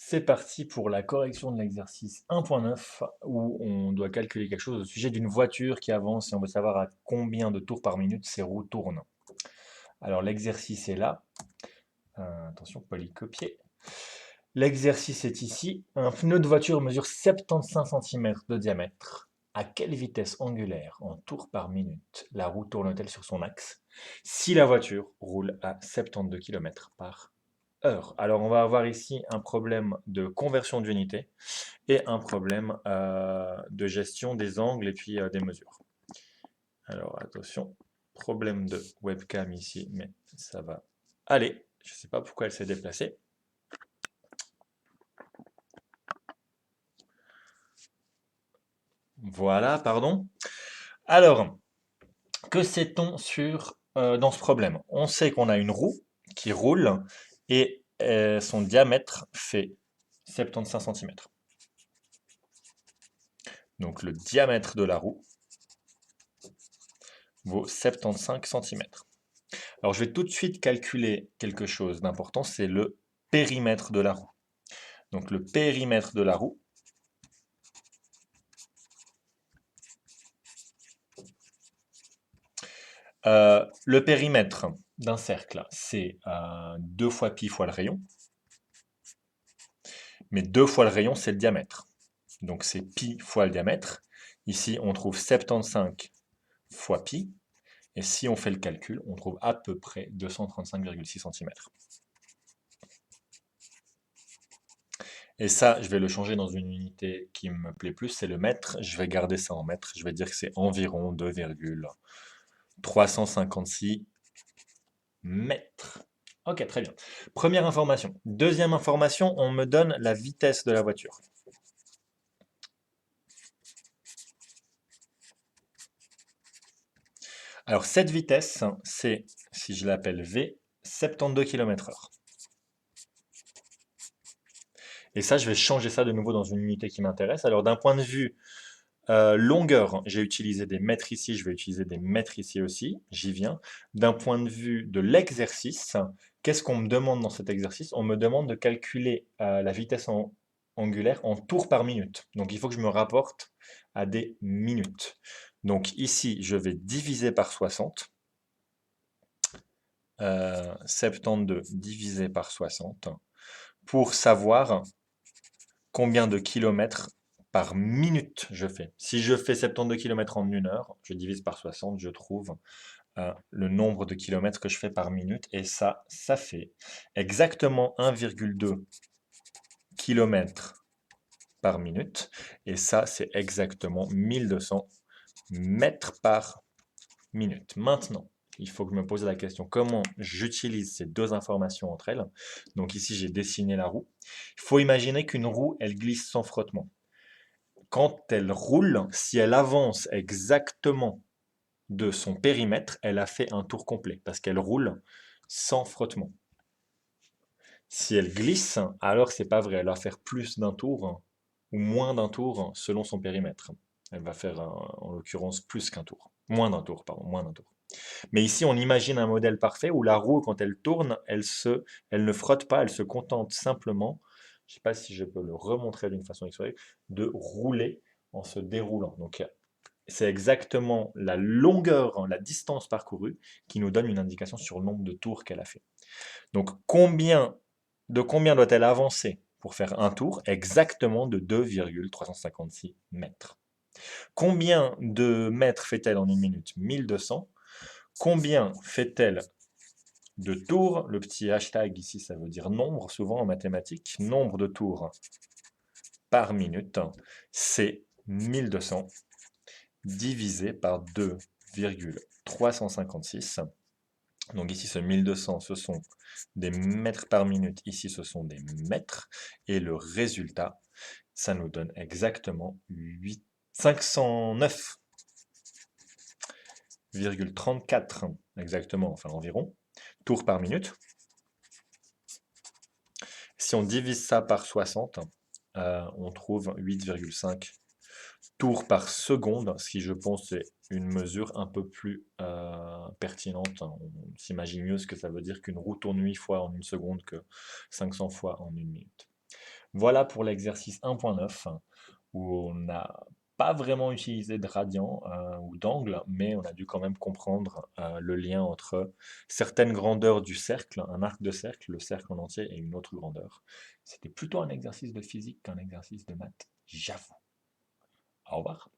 C'est parti pour la correction de l'exercice 1.9 où on doit calculer quelque chose au sujet d'une voiture qui avance et on veut savoir à combien de tours par minute ses roues tournent. Alors l'exercice est là. Attention, pas y copier. L'exercice est ici. Un pneu de voiture mesure 75 cm de diamètre. À quelle vitesse angulaire en tours par minute la roue tourne-t-elle sur son axe si la voiture roule à 72 km par heure? Alors on va avoir ici un problème de conversion d'unité et un problème de gestion des angles et puis des mesures. Alors attention, problème de webcam ici, mais ça va aller. Je ne sais pas pourquoi elle s'est déplacée. Voilà, pardon. Alors, que sait-on dans ce problème? On sait qu'on a une roue qui roule et son diamètre fait 75 cm. Donc le diamètre de la roue vaut 75 cm. Alors je vais tout de suite calculer quelque chose d'important, c'est le périmètre de la roue. Donc le périmètre de la roue, le périmètre d'un cercle, c'est 2 fois pi fois le rayon, mais 2 fois le rayon, c'est le diamètre. Donc c'est pi fois le diamètre. Ici, on trouve 75 fois pi, et si on fait le calcul, on trouve à peu près 235,6 cm. Et ça, je vais le changer dans une unité qui me plaît plus, c'est le mètre. Je vais garder ça en mètres. Je vais dire que c'est environ 2,356 mètres. Ok, très bien. Première information. Deuxième information, on me donne la vitesse de la voiture. Alors cette vitesse, c'est, si je l'appelle V, 72 km/h. Et ça, je vais changer ça de nouveau dans une unité qui m'intéresse. Alors d'un point de vue longueur, j'ai utilisé des mètres ici, je vais utiliser des mètres ici aussi, j'y viens. D'un point de vue de l'exercice, qu'est-ce qu'on me demande dans cet exercice? On me demande de calculer la vitesse angulaire en tours par minute. Donc il faut que je me rapporte à des minutes. Donc ici, je vais diviser par 60. 72 divisé par 60 pour savoir combien de kilomètres par minute je fais. Si je fais 72 km en 1 heure, je divise par 60, je trouve le nombre de kilomètres que je fais par minute, et ça fait exactement 1,2 km par minute, et ça, c'est exactement 1200 mètres par minute. Maintenant, il faut que je me pose la question, comment j'utilise ces deux informations entre elles? Donc ici, j'ai dessiné la roue. Il faut imaginer qu'une roue, elle glisse sans frottement. Quand elle roule, si elle avance exactement de son périmètre, elle a fait un tour complet, parce qu'elle roule sans frottement. Si elle glisse, alors c'est pas vrai, elle va faire plus d'un tour, ou moins d'un tour, selon son périmètre. Elle va faire, en l'occurrence, plus qu'un tour. Moins d'un tour, pardon, moins d'un tour. Mais ici, on imagine un modèle parfait où la roue, quand elle tourne, elle ne frotte pas, elle se contente simplement, je ne sais pas si je peux le remontrer d'une façon historique, de rouler en se déroulant. Donc, c'est exactement la longueur, la distance parcourue qui nous donne une indication sur le nombre de tours qu'elle a fait. Donc, de combien doit-elle avancer pour faire un tour? Exactement de 2,356 mètres. Combien de mètres fait-elle en 1 minute? 1200. Combien fait-elle de tours? Le petit hashtag ici, ça veut dire nombre, souvent en mathématiques. Nombre de tours par minute, c'est 1200 divisé par 2,356. Donc ici, ce 1200, ce sont des mètres par minute. Ici, ce sont des mètres. Et le résultat, ça nous donne exactement 509,34 exactement, enfin environ, tours par minute. Si on divise ça par 60, on trouve 8,5 tours par seconde, ce qui je pense est une mesure un peu plus pertinente. On s'imagine mieux ce que ça veut dire qu'une roue tourne 8 fois en 1 seconde que 500 fois en 1 minute. Voilà pour l'exercice 1.9 où on n'a pas vraiment utilisé de radian ou d'angle, mais on a dû quand même comprendre le lien entre certaines grandeurs du cercle, un arc de cercle, le cercle en entier et une autre grandeur. C'était plutôt un exercice de physique qu'un exercice de maths, j'avoue. Au revoir.